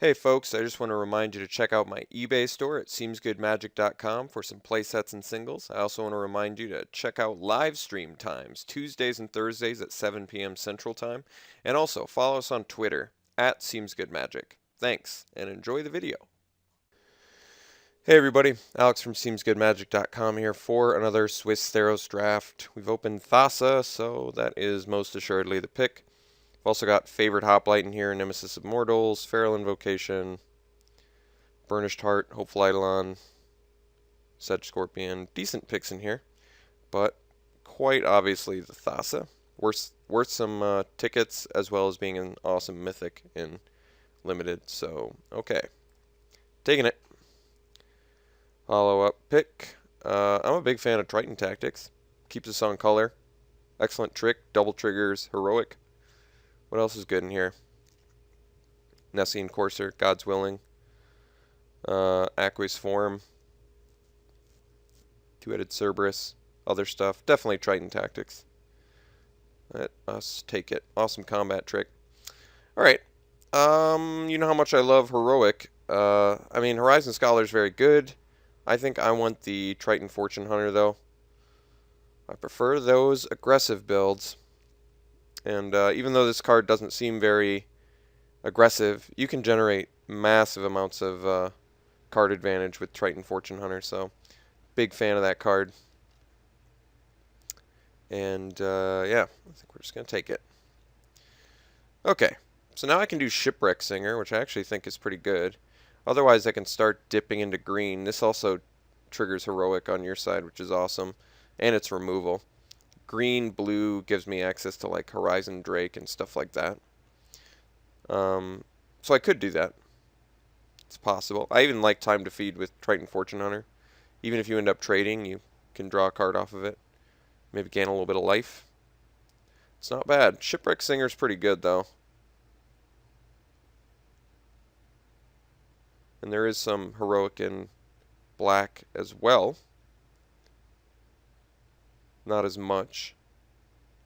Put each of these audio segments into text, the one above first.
Hey folks, I just want to remind you to check out my eBay store at seemsgoodmagic.com for some playsets and singles. I also want to remind you to check out live stream times, Tuesdays and Thursdays at 7 p.m. Central Time. And also follow us on Twitter at seemsgoodmagic. Thanks, and enjoy the video. Hey everybody, Alex from seemsgoodmagic.com here for another Swiss Theros draft. We've opened Thassa, so that is most assuredly the pick. We've also got Favored Hoplite in here, Nemesis of Mortals, Feral Invocation, Burnished Heart, Hopeful Eidolon, Sedge Scorpion. Decent picks in here, but quite obviously the Thassa. Worth some tickets, as well as being an awesome mythic in Limited, so okay. Taking it. Follow-up pick. I'm a big fan of Triton Tactics. Keeps us on color. Excellent trick, double triggers, heroic. What else is good in here? Nessian Courser, God's Willing. Aqueous Form. Two-Headed Cerberus. Other stuff. Definitely Triton Tactics. Let us take it. Awesome combat trick. Alright. You know how much I love heroic. I mean, Horizon Scholar is very good. I think I want the Triton Fortune Hunter, though. I prefer those aggressive builds. And even though this card doesn't seem very aggressive, you can generate massive amounts of card advantage with Triton Fortune Hunter. So, big fan of that card. And yeah, I think we're just going to take it. Okay, so now I can do Shipwreck Singer, which I actually think is pretty good. Otherwise, I can start dipping into green. This also triggers Heroic on your side, which is awesome. And it's removal. Green, blue gives me access to like Horizon Drake and stuff like that. So I could do that. It's possible. I even like Time to Feed with Triton Fortune Hunter. Even if you end up trading, you can draw a card off of it. Maybe gain a little bit of life. It's not bad. Shipwreck Singer's pretty good, though. And there is some heroic in black as well. Not as much.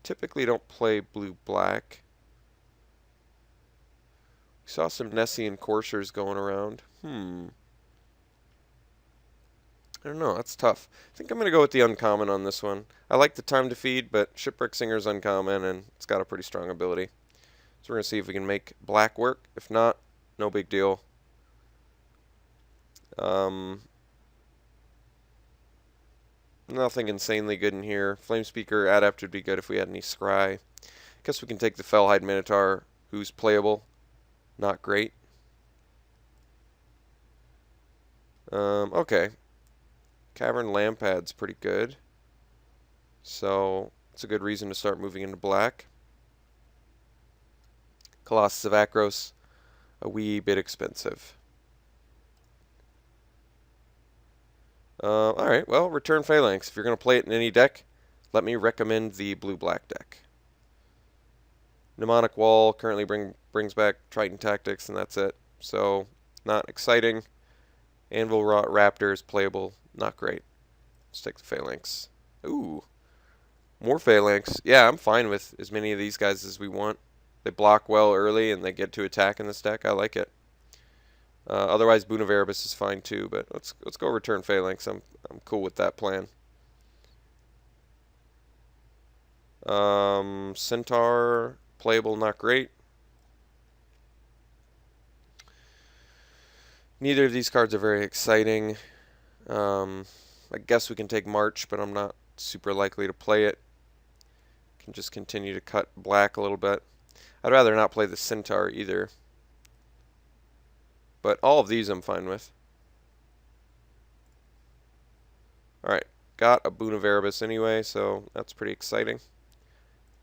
Typically don't play blue-black. We saw some Nessian Coursers going around. I don't know, that's tough. I think I'm going to go with the uncommon on this one. I like the Time to Feed, but Shipwreck Singer's uncommon, and it's got a pretty strong ability. So we're going to see if we can make black work. If not, no big deal. Nothing insanely good in here. Flamespeaker Adept would be good if we had any Scry. Guess we can take the Fellhide Minotaur, who's playable. Not great. Okay. Cavern Lampad's pretty good. So, it's a good reason to start moving into black. Colossus of Akros, a wee bit expensive. Alright, well, Return Phalanx. If you're going to play it in any deck, let me recommend the blue-black deck. Mnemonic Wall currently brings back Triton Tactics, and that's it. So, not exciting. Anvil Raptor is playable. Not great. Let's take the Phalanx. Ooh. More Phalanx. Yeah, I'm fine with as many of these guys as we want. They block well early, and they get to attack in this deck. I like it. Otherwise, Boon of Erebus is fine too, but let's go Return Phalanx. I'm cool with that plan. Centaur, playable, not great. Neither of these cards are very exciting. I guess we can take March, but I'm not super likely to play it. Can just continue to cut black a little bit. I'd rather not play the Centaur either. But all of these I'm fine with. Alright, got a Boon of Erebus anyway, so that's pretty exciting.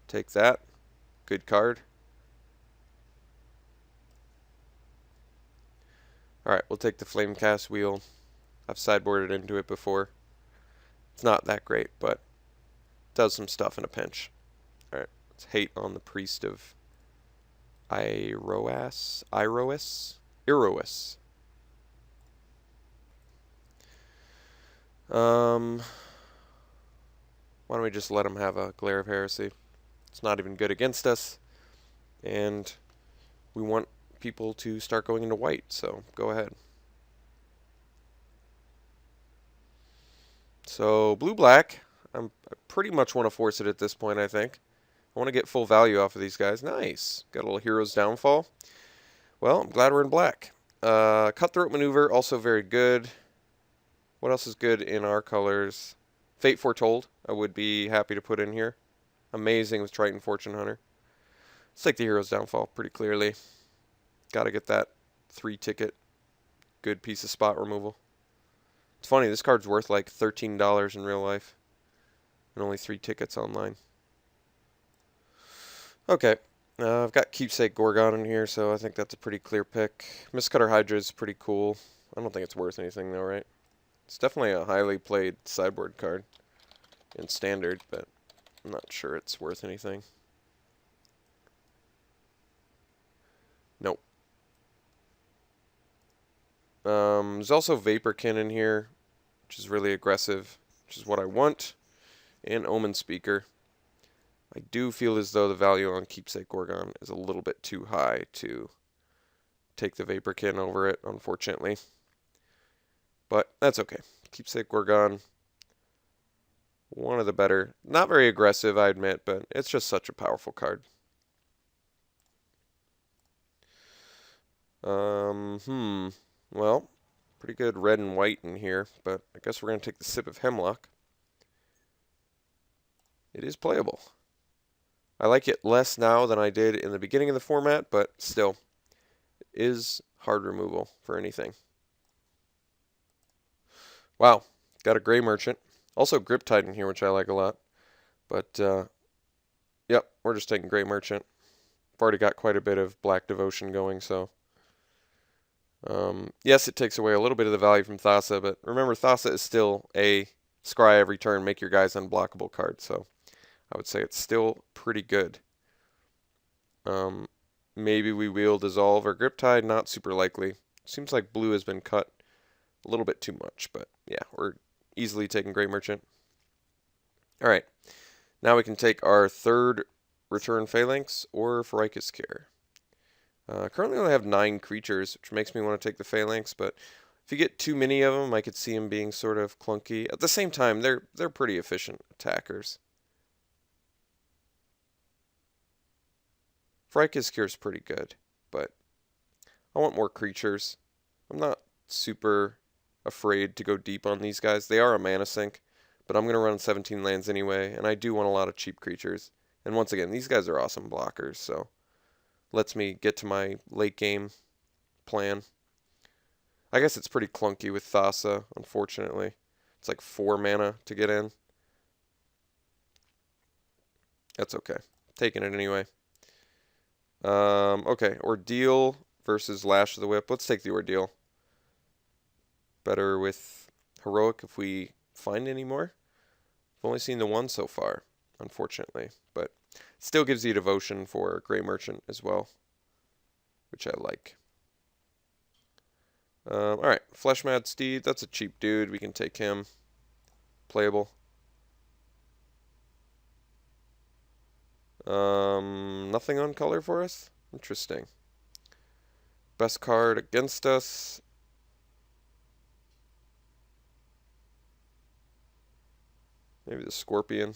Take that. Good card. Alright, we'll take the Flamecast Wheel. I've sideboarded into it before. It's not that great, but does some stuff in a pinch. Alright, let's hate on the Priest of Iroas. Why don't we just let him have a Glare of Heresy? It's not even good against us, and we want people to start going into white, so go ahead. So blue-black, I pretty much want to force it at this point, I think. I want to get full value off of these guys. Nice. Got a little Hero's Downfall. Well, I'm glad we're in black. Cutthroat Maneuver, also very good. What else is good in our colors? Fate Foretold, I would be happy to put in here. Amazing with Triton Fortune Hunter. Let's take the Hero's Downfall pretty clearly. Got to get that 3-ticket. Good piece of spot removal. It's funny, this card's worth like $13 in real life. And only 3 tickets online. Okay. I've got Keepsake Gorgon in here, so I think that's a pretty clear pick. Mistcutter Hydra is pretty cool. I don't think it's worth anything though, right? It's definitely a highly played sideboard card in Standard, but I'm not sure it's worth anything. Nope. There's also Vaporkin in here, which is really aggressive, which is what I want, and Omen Speaker. I do feel as though the value on Keepsake Gorgon is a little bit too high to take the Vaporkin over it, unfortunately. But that's okay. Keepsake Gorgon, one of the better. Not very aggressive, I admit, but it's just such a powerful card. Well, pretty good red and white in here, but I guess we're going to take the Sip of Hemlock. It is playable. I like it less now than I did in the beginning of the format, but still, it is hard removal for anything. Wow, got a Gray Merchant. Also Griptide in here, which I like a lot. But, yep, we're just taking Gray Merchant. I've already got quite a bit of Black Devotion going, so... yes, it takes away a little bit of the value from Thassa, but remember, Thassa is still a scry every turn, make your guys unblockable card, so I would say it's still pretty good. Maybe we will dissolve or Griptide, not super likely. Seems like blue has been cut a little bit too much, but yeah, we're easily taking Gray Merchant. Alright, now we can take our third Return Phalanx or Pharykis Care. Currently I only have 9 creatures, which makes me want to take the Phalanx, but if you get too many of them, I could see them being sort of clunky. At the same time, they're pretty efficient attackers. Pharykis Care is pretty good, but I want more creatures. I'm not super afraid to go deep on these guys. They are a mana sink, but I'm going to run 17 lands anyway, and I do want a lot of cheap creatures. And once again, these guys are awesome blockers, so lets me get to my late game plan. I guess it's pretty clunky with Thassa, unfortunately. It's like 4 mana to get in. That's okay. Taking it anyway. Okay, Ordeal versus Lash of the Whip. Let's take the Ordeal. Better with Heroic if we find any more. I've only seen the one so far, unfortunately. But it still gives you Devotion for Gray Merchant as well, which I like. Alright, Fleshmad Steed. That's a cheap dude. We can take him. Playable. Nothing on color for us? Interesting. Best card against us. Maybe the Scorpion.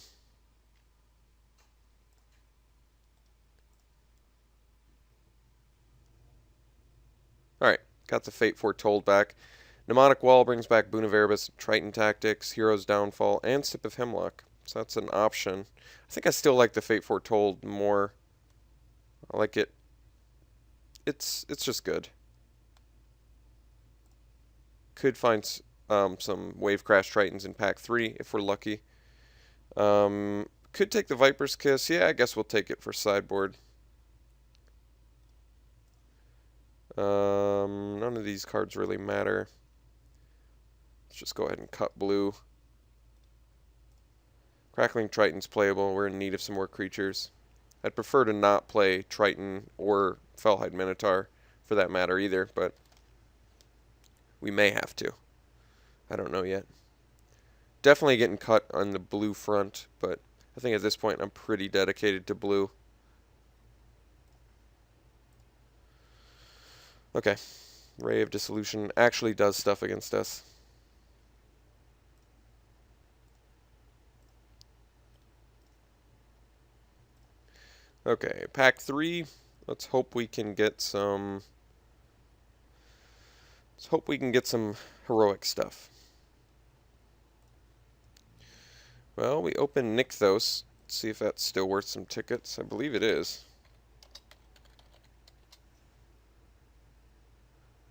Alright, got the Fate Foretold back. Mnemonic Wall brings back Boon of Erebus, Triton Tactics, Hero's Downfall, and Sip of Hemlock. So that's an option. I think I still like the Fate Foretold more. I like it. It's just good. Could find some Wave Crash Tritons in pack 3 if we're lucky. Could take the Viper's Kiss. Yeah, I guess we'll take it for sideboard. None of these cards really matter. Let's just go ahead and cut blue. Crackling Triton's playable. We're in need of some more creatures. I'd prefer to not play Triton or Fellhide Minotaur for that matter either, but we may have to. I don't know yet. Definitely getting cut on the blue front, but I think at this point I'm pretty dedicated to blue. Okay. Ray of Dissolution actually does stuff against us. Okay, pack 3. Let's hope we can get some... Let's hope we can get some heroic stuff. Well, we open Nykthos. Let's see if that's still worth some tickets. I believe it is.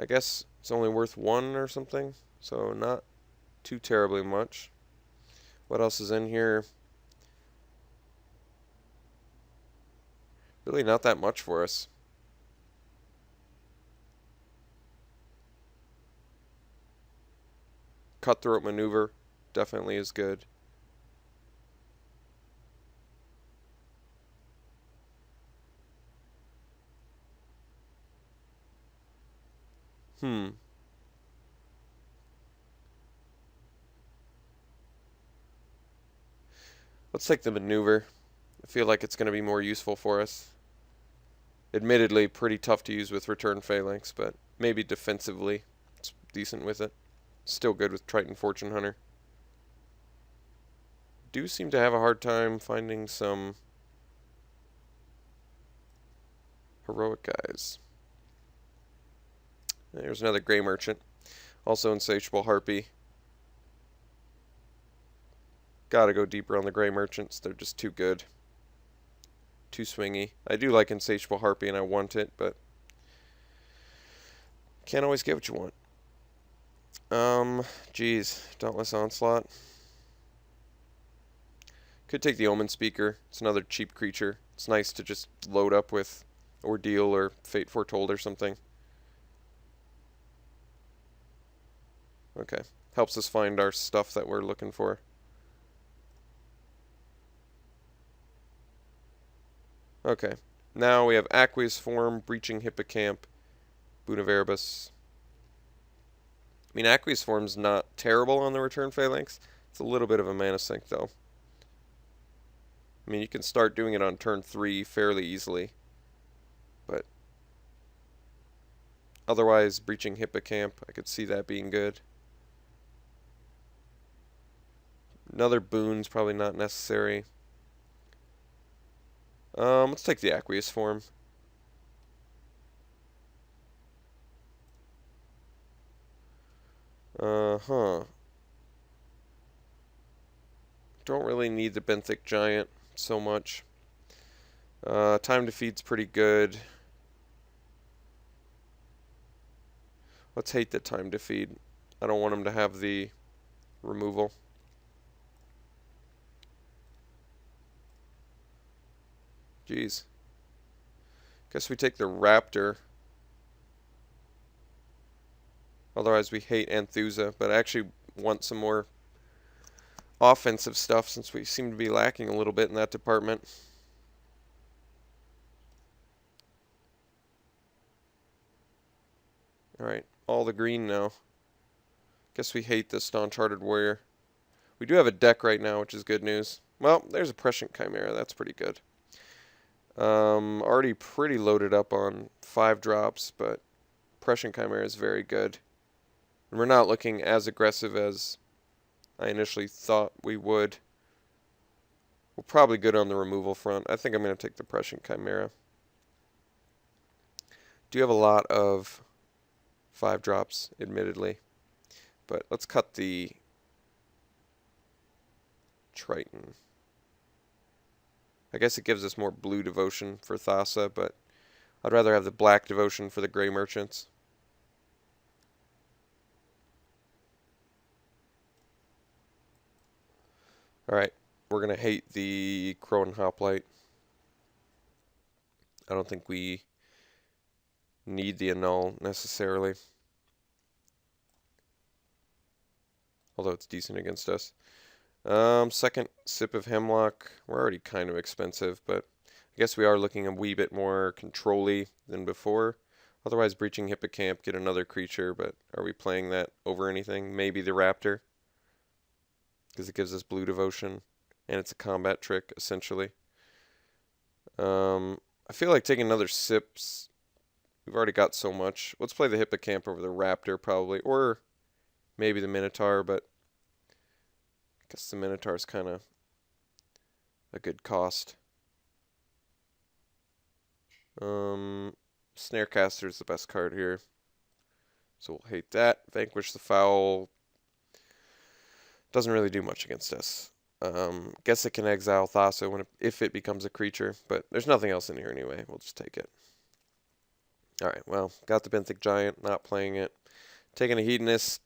I guess it's only worth 1 or something, so not too terribly much. What else is in here? Really not that much for us. Cutthroat Maneuver definitely is good. Let's take the Maneuver. I feel like it's going to be more useful for us. Admittedly, pretty tough to use with Return Phalanx, but maybe defensively it's decent with it. Still good with Triton Fortune Hunter. Do seem to have a hard time finding some heroic guys. There's another Grey Merchant. Also Insatiable Harpy. Gotta go deeper on the Grey Merchants. They're just too good. Too swingy. I do like Insatiable Harpy and I want it, but can't always get what you want. Geez. Dauntless Onslaught. Could take the Omen Speaker. It's another cheap creature. It's nice to just load up with Ordeal or Fate Foretold or something. Okay. Helps us find our stuff that we're looking for. Okay. Now we have Aqueous Form, Breaching Hippocamp, Bunaverbus. I mean, Aqueous Form's not terrible on the Return Phalanx. It's a little bit of a mana sink, though. I mean, you can start doing it on turn 3 fairly easily. But otherwise, Breaching Hippocamp, I could see that being good. Another boon's probably not necessary. Let's take the Aqueous Form. Don't really need the Benthic Giant so much. Time to Feed's pretty good. Let's hate the Time to Feed. I don't want him to have the removal. Jeez. Guess we take the Raptor. Otherwise we hate Anthusa, but I actually want some more offensive stuff since we seem to be lacking a little bit in that department. Alright, all the green now. Guess we hate this Staunch Hearted Warrior. We do have a deck right now, which is good news. Well, there's a Prescient Chimera. That's pretty good. Already pretty loaded up on 5 drops, but Prescient Chimera is very good. And we're not looking as aggressive as I initially thought we would. We're probably good on the removal front. I think I'm going to take the Prescient Chimera. Do have a lot of 5 drops, admittedly. But let's cut the Triton. I guess it gives us more blue devotion for Thassa, but I'd rather have the black devotion for the Grey Merchants. Alright, we're going to hate the Crow and Hoplite. I don't think we need the Annul necessarily. Although it's decent against us. Second Sip of Hemlock. We're already kind of expensive, but I guess we are looking a wee bit more control-y than before. Otherwise, Breaching Hippocamp, get another creature, but are we playing that over anything? Maybe the Raptor, because it gives us blue devotion, and it's a combat trick, essentially. I feel like taking another Sip's We've already got so much. Let's play the Hippocamp over the Raptor, probably. Or maybe the Minotaur, but I guess the Minotaur's kind of a good cost. Snarecaster's the best card here. So we'll hate that. Vanquish the Foul. Doesn't really do much against us. Guess it can exile Thassa if it becomes a creature, but there's nothing else in here anyway. We'll just take it. Alright, well, got the Benthic Giant, not playing it. Taking a Hedonist.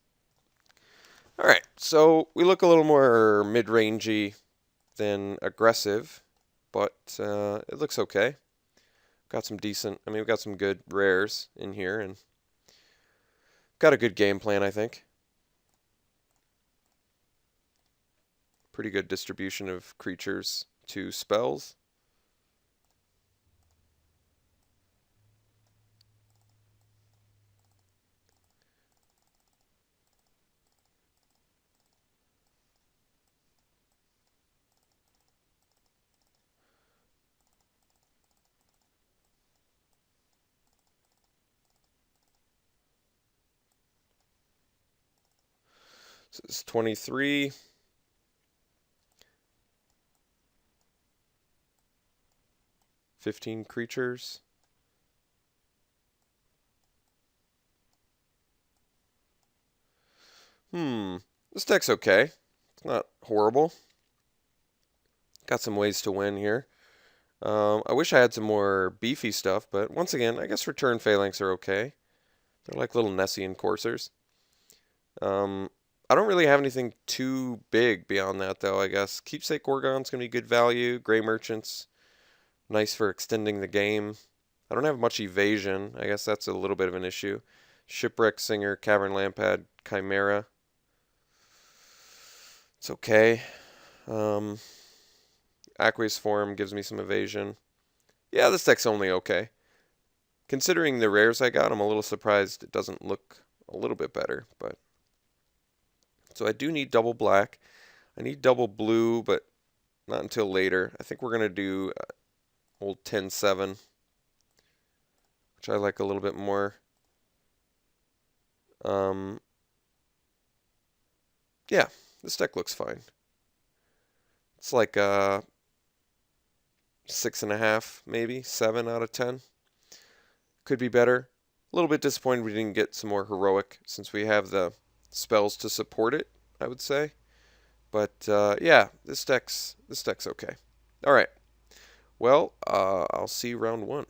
Alright, so we look a little more mid-rangey than aggressive, but it looks okay. Got some decent, we've got some good rares in here, and got a good game plan, I think. Pretty good distribution of creatures to spells. So this is 23. $15 creatures. This deck's okay. It's not horrible. Got some ways to win here. I wish I had some more beefy stuff, but once again, I guess Return Phalanx are okay. They're like little Nessian coursers. I don't really have anything too big beyond that, though, I guess. Keepsake Gorgon's going to be good value. Grey Merchant's nice for extending the game. I don't have much evasion. I guess that's a little bit of an issue. Shipwreck Singer, Cavern Lampad, Chimera. It's okay. Aqueous Form gives me some evasion. Yeah, this deck's only okay. Considering the rares I got, I'm a little surprised it doesn't look a little bit better. But so I do need double black. I need double blue, but not until later. I think we're going to do old 10-7, which I like a little bit more. Yeah, this deck looks fine. It's like 6.5, maybe 7 out of 10. Could be better. A little bit disappointed we didn't get some more heroic since we have the spells to support it, I would say. But yeah, this deck's okay. All right. Well, I'll see you round 1.